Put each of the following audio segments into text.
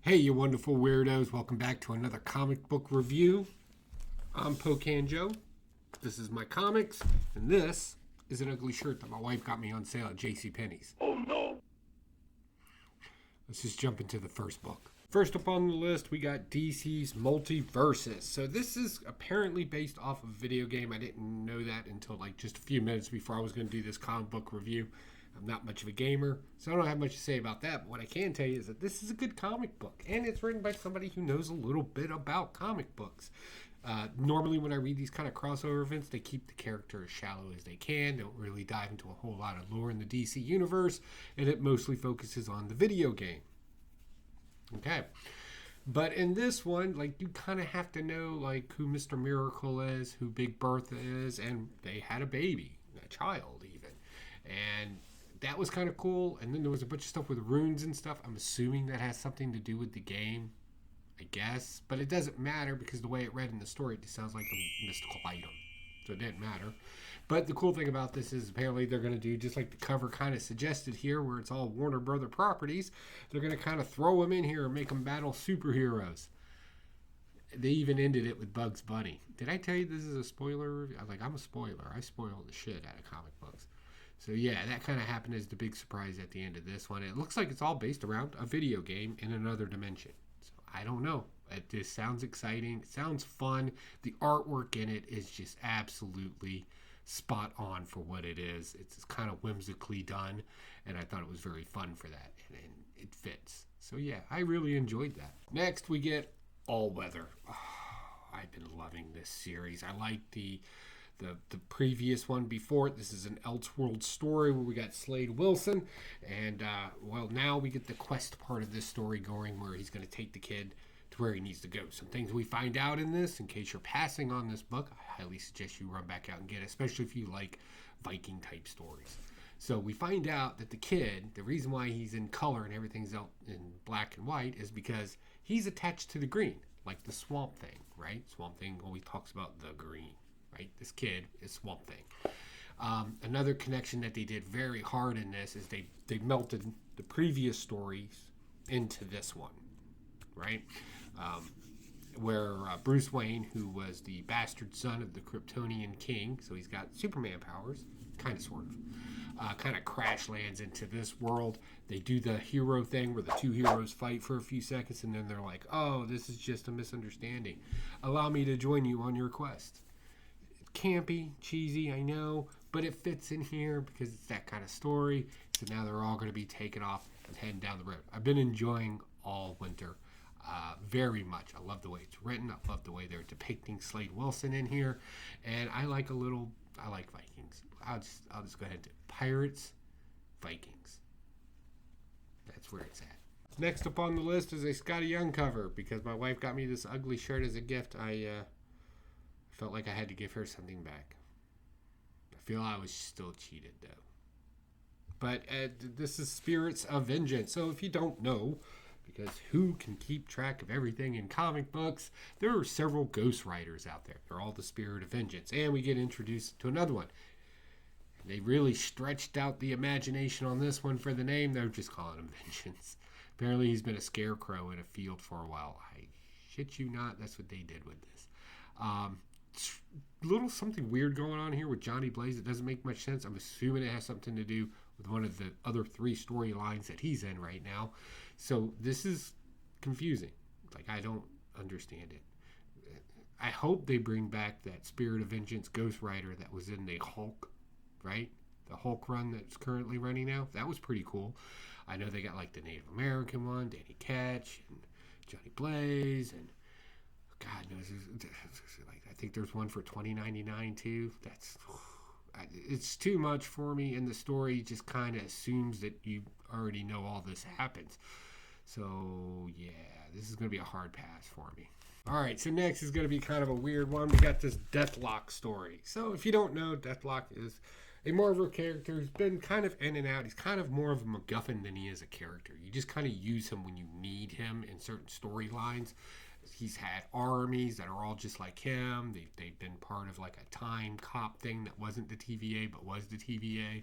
Hey, you wonderful weirdos. Welcome back to another comic book review. I'm Pocan Joe. This is my comics, and this is an ugly shirt that my wife got me on sale at JCPenney's. Oh no! Let's just jump into the first book. First up on the list, we got DC's Multiverses. So this is apparently based off of a video game. I didn't know that until like just a few minutes before I was going to do this comic book review. I'm not much of a gamer, so I don't have much to say about that. But what I can tell you is that this is a good comic book, and it's written by somebody who knows a little bit about comic books. Normally, when I read these kind of crossover events, they keep the character as shallow as they can. Don't really dive into a whole lot of lore in the DC universe, and it mostly focuses on the video game. Okay. But in this one, like, you kind of have to know, like, who Mr. Miracle is, who Big Bertha is, and they had a baby, a child even. And that was kind of cool. And then there was a bunch of stuff with runes and stuff. I'm assuming that has something to do with the game, I guess. But it doesn't matter because the way it read in the story, it just sounds like a mystical item. So it didn't matter. But the cool thing about this is apparently they're going to do just like the cover kind of suggested here, where it's all Warner Brother properties. They're going to kind of throw them in here and make them battle superheroes. They even ended it with Bugs Bunny. Did I tell you this is a spoiler review? I'm a spoiler. I spoil the shit out of comic books. So yeah, that kind of happened as the big surprise at the end of this one. It looks like it's all based around a video game in another dimension. So I don't know. It just sounds exciting. It sounds fun. The artwork in it is just absolutely spot on for what it is. It's kind of whimsically done, and I thought it was very fun for that, and it fits. So yeah, I really enjoyed that. Next, we get All Weather. Oh, I've been loving this series. I like the previous one before it. This is an Elseworld story where we got Slade Wilson, and now we get the quest part of this story going, where he's going to take the kid to where he needs to go. Some things we find out in this, in case you're passing on this book, I highly suggest you run back out and get it, especially if you like Viking type stories. So we find out that the kid, the reason why he's in color and everything's out in black and white is because he's attached to the green, like the Swamp Thing, right? Swamp Thing always talks about the green. Right? This kid is Swamp Thing. Another connection that they did very hard in this is they melted the previous stories into this one, right? Where Bruce Wayne, who was the bastard son of the Kryptonian king, so he's got Superman powers, kind of, sort of, kind of crash lands into this world. They do the hero thing where the two heroes fight for a few seconds, and then they're like, oh, this is just a misunderstanding. Allow me to join you on your quest. Campy, cheesy, I know, but it fits in here because it's that kind of story. So now they're all going to be taken off and heading down the road. I've been enjoying All Winter very much. I love the way it's written. I love the way they're depicting Slade Wilson in here, and I like Vikings. I'll just go ahead and do Pirates, Vikings. That's where it's at. Next up on the list is a Scotty Young cover because my wife got me this ugly shirt as a gift. I felt like I had to give her something back. I feel I was still cheated, though. But this is Spirits of Vengeance. So if you don't know, because who can keep track of everything in comic books, there are several Ghost Riders out there. They're all the Spirit of Vengeance. And we get introduced to another one. They really stretched out the imagination on this one for the name. They're just calling him Vengeance. Apparently he's been a scarecrow in a field for a while. I shit you not, that's what they did with this. Little something weird going on here with Johnny Blaze. It doesn't make much sense. I'm assuming it has something to do with one of the other three storylines that he's in right now. So this is confusing. Like, I don't understand it. I hope they bring back that Spirit of Vengeance Ghost Rider that was in the Hulk, right? The Hulk run that's currently running now. That was pretty cool. I know they got like the Native American one, Danny Ketch, and Johnny Blaze, and God knows, like, I think there's one for $20.99 too. It's too much for me, and the story just kind of assumes that you already know all this happens. So yeah, this is going to be a hard pass for me. All right, so next is going to be kind of a weird one. We got this Deathlock story. So if you don't know, Deathlock is a Marvel character who's been kind of in and out. He's kind of more of a MacGuffin than he is a character. You just kind of use him when you need him in certain storylines. He's had armies that are all just like him. They've been part of like a time cop thing that wasn't the TVA but was the TVA.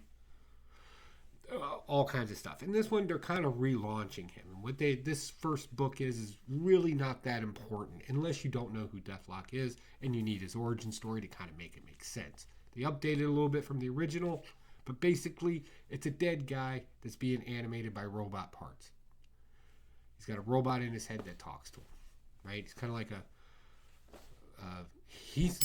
all kinds of stuff. And this one, they're kind of relaunching him. And what this first book is really not that important unless you don't know who Deathlok is and you need his origin story to kind of make it make sense. They updated a little bit from the original, but basically it's a dead guy that's being animated by robot parts. He's got a robot in his head that talks to him, right? He's kind of like he's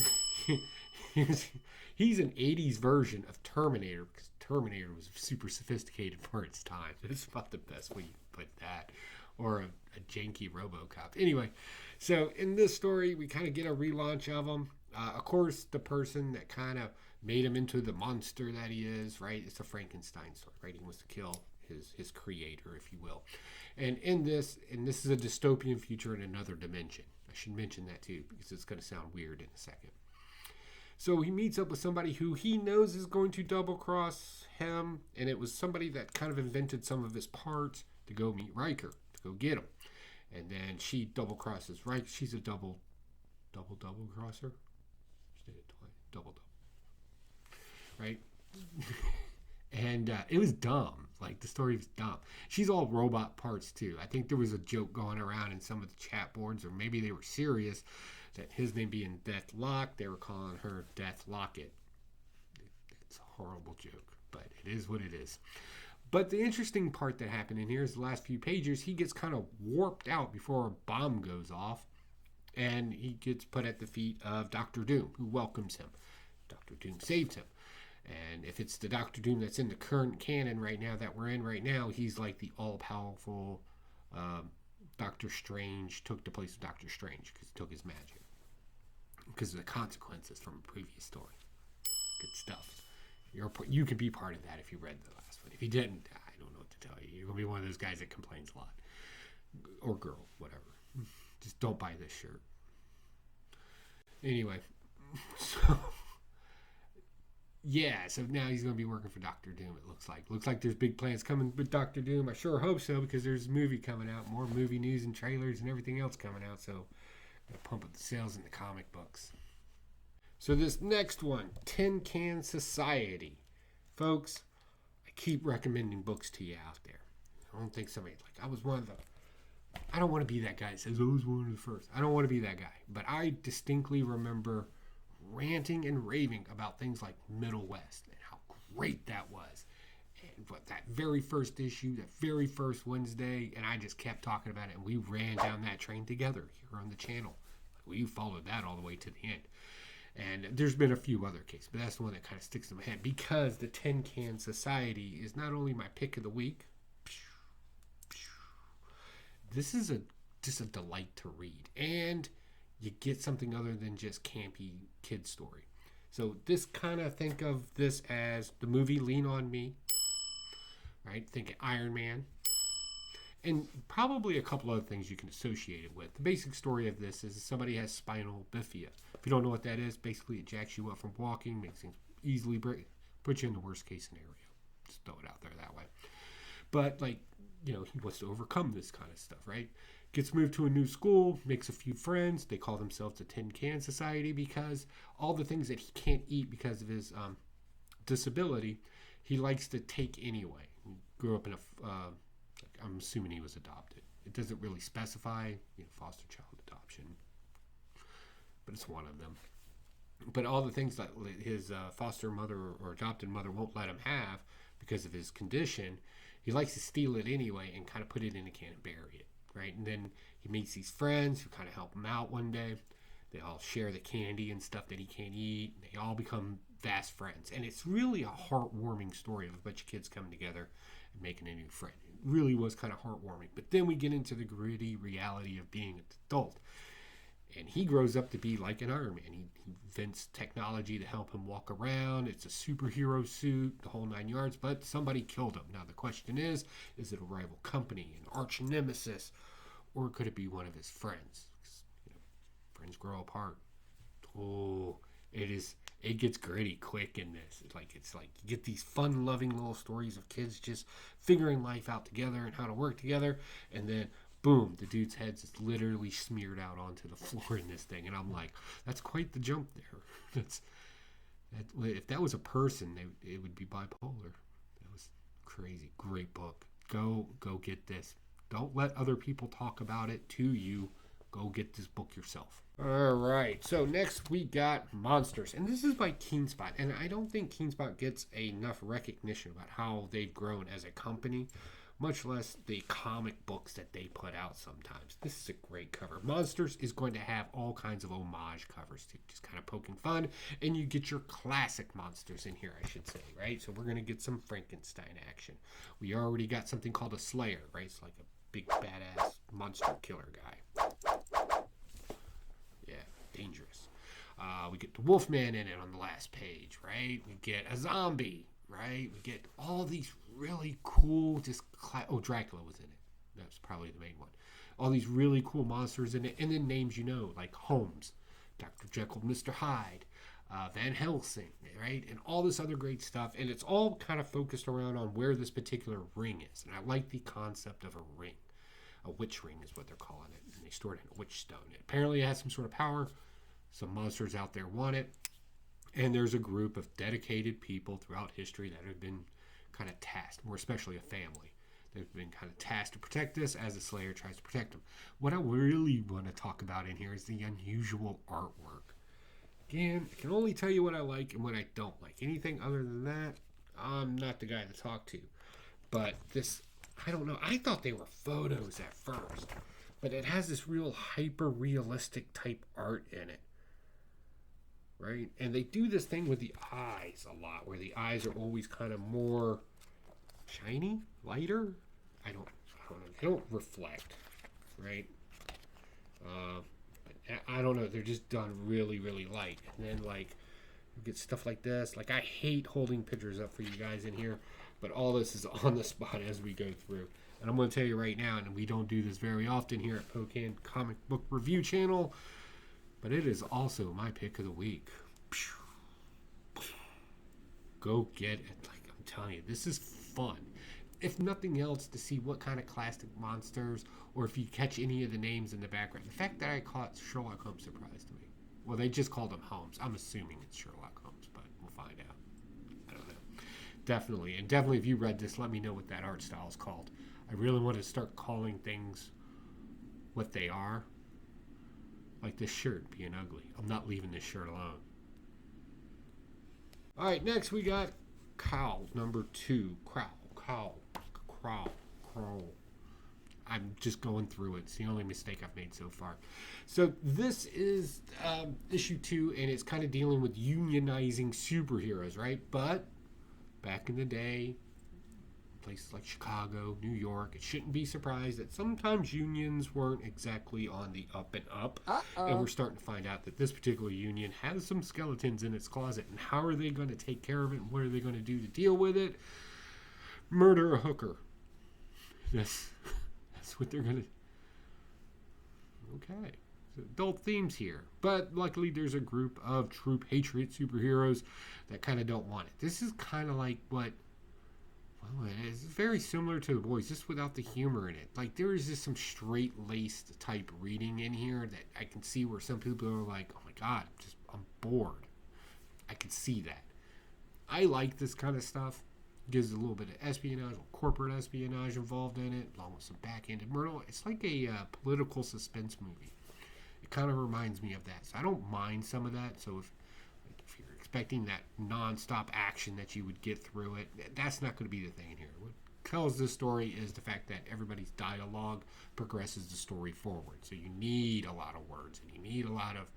he's an 80s version of Terminator, because Terminator was super sophisticated for its time. It's about the best way you can put that. Or a janky RoboCop. Anyway, so in this story, we kind of get a relaunch of him. Of course, the person that kind of made him into the monster that he is, right? It's a Frankenstein story, right? He wants to kill his creator, if you will. And this is a dystopian future in another dimension. I should mention that too, because it's going to sound weird in a second. So he meets up with somebody who he knows is going to double cross him, and it was somebody that kind of invented some of his parts to go meet Riker, to go get him. And then she double crosses Riker. She's a double crosser. She did it twice. Double. Right? And it was dumb. Like, the story was dumb. She's all robot parts, too. I think there was a joke going around in some of the chat boards, or maybe they were serious, that his name being Deathlok, they were calling her Death Locket. It's a horrible joke, but it is what it is. But the interesting part that happened in here is the last few pages, he gets kind of warped out before a bomb goes off, and he gets put at the feet of Doctor Doom, who welcomes him. Doctor Doom saves him. And if it's the Doctor Doom that's in the current canon right now, that we're in right now, he's like the all-powerful Doctor Strange, took the place of Doctor Strange because he took his magic. Because of the consequences from a previous story. Good stuff. You could be part of that if you read the last one. If you didn't, I don't know what to tell you. You're going to be one of those guys that complains a lot. Or girl, whatever. Just don't buy this shirt. Anyway, so... yeah, so now he's going to be working for Doctor Doom, it looks like. Looks like there's big plans coming with Doctor Doom. I sure hope so, because there's a movie coming out. More movie news and trailers and everything else coming out, so going to pump up the sales in the comic books. So this next one, Tin Can Society. Folks, I keep recommending books to you out there. I don't think somebody, like, I don't want to be that guy that says, I was one of the first. I don't want to be that guy. But I distinctly remember ranting and raving about things like Middle West and how great that was. And but that very first issue, that very first Wednesday, and I just kept talking about it, and we ran down that train together here on the channel. We followed that all the way to the end. And there's been a few other cases, but that's the one that kind of sticks in my head, because the Tin Can Society is not only my pick of the week. This is just a delight to read, and you get something other than just campy kid story. So this kind of, think of this as the movie Lean On Me, right? Think of Iron Man, and probably a couple other things you can associate it with. The basic story of this is somebody has spinal bifida. If you don't know what that is, basically it jacks you up from walking, makes things easily break, puts you in the worst case scenario. Just throw it out there that way. But, like, he wants to overcome this kind of stuff, right? Gets moved to a new school, makes a few friends. They call themselves the Tin Can Society because all the things that he can't eat because of his disability, he likes to take anyway. He grew up in I'm assuming he was adopted. It doesn't really specify, foster child adoption, but it's one of them. But all the things that his foster mother or adopted mother won't let him have because of his condition, he likes to steal it anyway and kind of put it in a can and bury it. Right, and then he meets these friends who kind of help him out one day. They all share the candy and stuff that he can't eat. And they all become fast friends. And it's really a heartwarming story of a bunch of kids coming together and making a new friend. It really was kind of heartwarming. But then we get into the gritty reality of being an adult. And he grows up to be like an Iron Man. He invents technology to help him walk around. It's a superhero suit, the whole 9 yards. But somebody killed him. Now the question is it a rival company, an arch nemesis, or could it be one of his friends? Friends grow apart. Oh, it gets gritty quick in this. It's like you get these fun-loving little stories of kids just figuring life out together and how to work together, and then boom, the dude's head's just literally smeared out onto the floor in this thing. And I'm like, that's quite the jump there. If that was a person, it would be bipolar. That was crazy. Great book. Go get this. Don't let other people talk about it to you. Go get this book yourself. All right. So next we got Monsters, and this is by Keenspot. And I don't think Keenspot gets enough recognition about how they've grown as a company, much less the comic books that they put out sometimes. This is a great cover. Monsters is going to have all kinds of homage covers too, just kind of poking fun. And you get your classic monsters in here, I should say, right? So we're going to get some Frankenstein action. We already got something called a Slayer, right? It's like a big badass monster killer guy. Yeah, dangerous. We get the Wolfman in it on the last page, right? We get a zombie, right? We get all these really cool, Dracula was in it. That's probably the main one. All these really cool monsters in it, and then names you know, like Holmes, Dr. Jekyll, Mr. Hyde, Van Helsing, right? And all this other great stuff. And it's all kind of focused around on where this particular ring is. And I like the concept of a ring. A witch ring is what they're calling it. And they store it in a witch stone. Apparently it has some sort of power. Some monsters out there want it. And there's a group of dedicated people throughout history that have been kind of tasked, more especially a family. They've been kind of tasked to protect this as the Slayer tries to protect them. What I really want to talk about in here is the unusual artwork. Again, I can only tell you what I like and what I don't like. Anything other than that, I'm not the guy to talk to. But this, I don't know. I thought they were photos at first. But it has this real hyper-realistic type art in it. Right? And they do this thing with the eyes a lot, where the eyes are always kind of more shiny, lighter. I don't know. They don't reflect, right? I don't know. They're just done really, really light. And then, like, you get stuff like this. Like, I hate holding pictures up for you guys in here, but all this is on the spot as we go through. And I'm going to tell you right now, and we don't do this very often here at Pocan Comic Book Review Channel, but it is also my pick of the week. Go get it. Like, I'm telling you, this is fun. If nothing else, to see what kind of classic monsters, or if you catch any of the names in the background. The fact that I caught Sherlock Holmes surprised me. Well, they just called him Holmes. I'm assuming it's Sherlock Holmes, but we'll find out. I don't know. Definitely. And definitely, if you read this, let me know what that art style is called. I really want to start calling things what they are. Like this shirt being ugly. I'm not leaving this shirt alone. All right, next we got Cowl number 2. Cowl. I'm just going through it. It's the only mistake I've made so far. So this is issue 2, and it's kind of dealing with unionizing superheroes, right? But back in the day, places like Chicago, New York, it shouldn't be surprised that sometimes unions weren't exactly on the up and up. And we're starting to find out that this particular union has some skeletons in its closet. And how are they going to take care of it? And what are they going to do to deal with it? Murder a hooker. That's what they're going to... Okay. So adult themes here. But luckily there's a group of true patriot superheroes that kind of don't want it. This is kind of like what... Well, it's very similar to The Boys, just without the humor in it. Like, there is just some straight-laced type reading in here that I can see where some people are like, oh my god, I'm bored. I can see that. I like this kind of stuff. It gives a little bit of espionage, corporate espionage involved in it, along with some back-ended murder. It's like a political suspense movie. It kind of reminds me of that. So I don't mind some of that. So if you're expecting that non-stop action that you would get through it, that's not going to be the thing in here. What tells this story is the fact that everybody's dialogue progresses the story forward. So you need a lot of words, and you need a lot of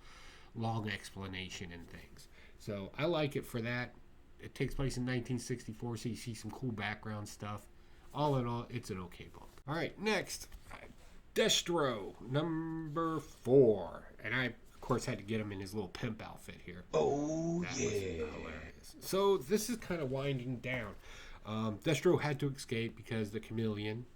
long explanation and things. So I like it for that. It takes place in 1964, so you see some cool background stuff. All in all, it's an okay book. All right, next, Destro, number 4. And I, of course, had to get him in his little pimp outfit here. Oh, that was hilarious. So this is kind of winding down. Destro had to escape because the Chameleon,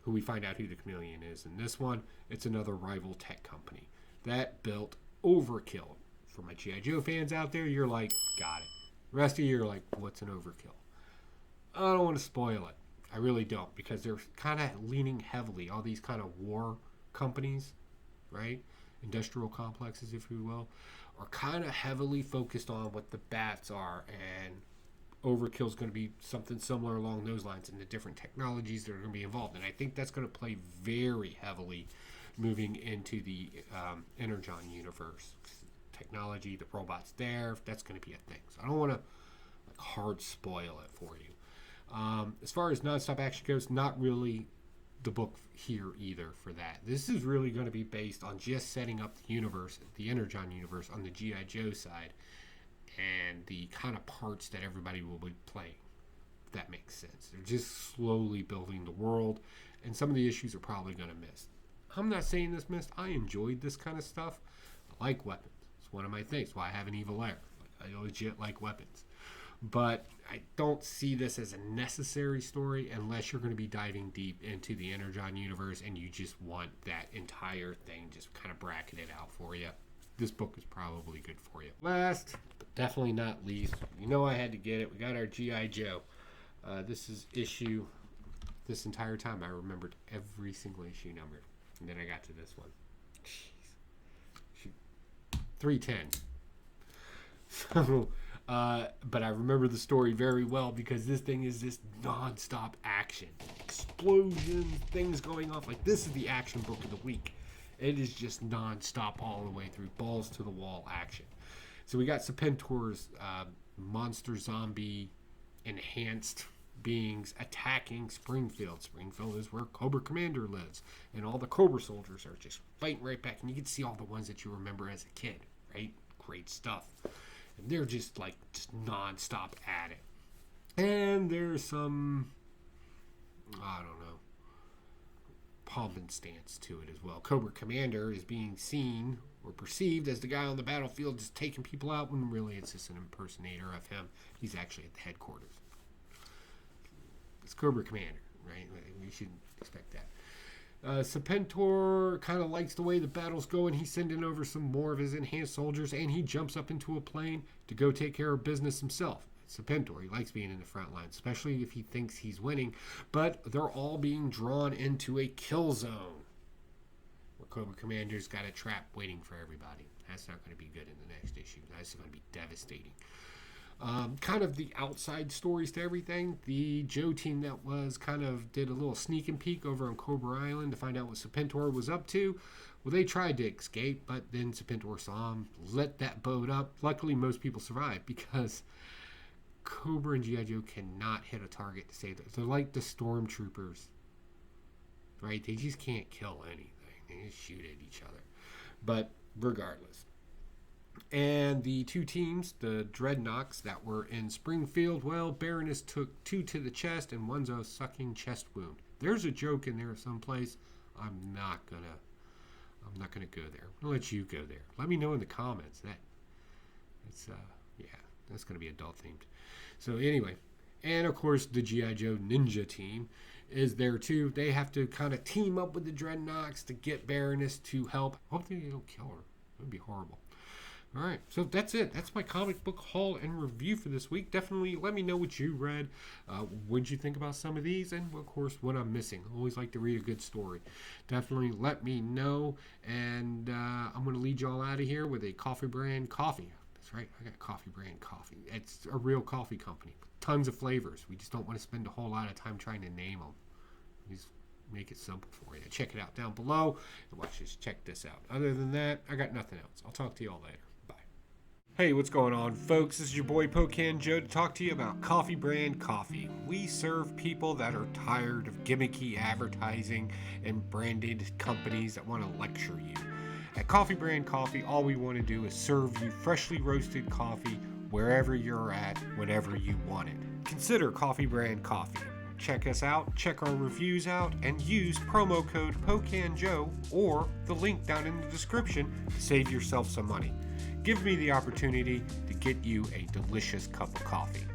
who we find out who the Chameleon is in this one, it's another rival tech company that built Overkill. For my G.I. Joe fans out there, you're like, got it. The rest of you are like, what's an Overkill? I don't want to spoil it. I really don't, because they're kind of leaning heavily, all these kind of war companies, right? Industrial complexes, if you will, are kind of heavily focused on what the bats are and Overkill is going to be something similar along those lines, and the different technologies that are going to be involved. And I think that's going to play very heavily moving into the Energon universe. Technology, the robots there, that's going to be a thing. So I don't want to hard spoil it for you. As far as nonstop action goes, not really the book here either for that. This is really going to be based on just setting up the universe, the Energon universe on the G.I. Joe side, and the kind of parts that everybody will be playing, if that makes sense. They're just slowly building the world, and some of the issues are probably going to miss. I'm not saying this missed. I enjoyed this kind of stuff. I like weapons. It's one of my things. Why I have an Evil Air. I legit like weapons. But I don't see this as a necessary story unless you're going to be diving deep into the Energon universe and you just want that entire thing just kind of bracketed out for you. This book is probably good for you. Last, but definitely not least, you know I had to get it. We got our G.I. Joe. This is issue. This entire time I remembered every single issue number. And then I got to this one. Jeez. 310. So, but I remember the story very well because this thing is this non-stop action. Explosions, things going off. Like, this is the action book of the week. It is just non-stop all the way through. Balls to the wall action. So we got Serpentor's monster zombie enhanced beings attacking Springfield. Springfield is where Cobra Commander lives, and all the Cobra soldiers are just fighting right back, and you can see all the ones that you remember as a kid, right? Great stuff. And they're just non-stop at it. And there's some, I don't know, pomp and stance to it as well. Cobra Commander is being seen or perceived as the guy on the battlefield just taking people out, when really it's just an impersonator of him. He's actually at the headquarters. It's Cobra Commander, right? We shouldn't expect that. Serpentor kind of likes the way the battle's going. He's sending over some more of his enhanced soldiers, and he jumps up into a plane to go take care of business himself. Serpentor, he likes being in the front line, especially if he thinks he's winning, but they're all being drawn into a kill zone where Cobra Commander's got a trap waiting for everybody. That's not going to be good in the next issue. That's going to be devastating. Kind of the outside stories to everything. The Joe team that was did a little sneak and peek over on Cobra Island to find out what Serpentor was up to. Well, they tried to escape, but then Serpentor saw him, lit that boat up. Luckily, most people survived because Cobra and G.I. Joe cannot hit a target to save them. They're like the stormtroopers, right? They just can't kill anything. They just shoot at each other. But regardless. And the two teams, the Dreadnoks that were in Springfield, well, Baroness took 2 to the chest and one's a sucking chest wound. There's a joke in there someplace. I'm not gonna go there. I'll let you go there. Let me know in the comments. That's gonna be adult themed. So anyway, and of course the G.I. Joe Ninja team is there too. They have to kind of team up with the Dreadnoks to get Baroness to help. Hopefully they don't kill her. It would be horrible. All right, so that's it. That's my comic book haul and review for this week. Definitely let me know what you read. What'd you think about some of these? And, of course, what I'm missing. I always like to read a good story. Definitely let me know. And I'm going to lead y'all out of here with a Coffee Brand coffee. That's right. I got Coffee Brand coffee. It's a real coffee company. Tons of flavors. We just don't want to spend a whole lot of time trying to name them. We just make it simple for you. Check it out down below. And watch this. Check this out. Other than that, I got nothing else. I'll talk to you all later. Hey, what's going on, folks? This is your boy Pocan Joe to talk to you about Coffee Brand Coffee. We serve people that are tired of gimmicky advertising and branded companies that want to lecture you. At Coffee Brand Coffee, all we want to do is serve you freshly roasted coffee wherever you're at, whenever you want it. Consider Coffee Brand Coffee. Check us out, check our reviews out, and use promo code POCANJOE or the link down in the description to save yourself some money. Give me the opportunity to get you a delicious cup of coffee.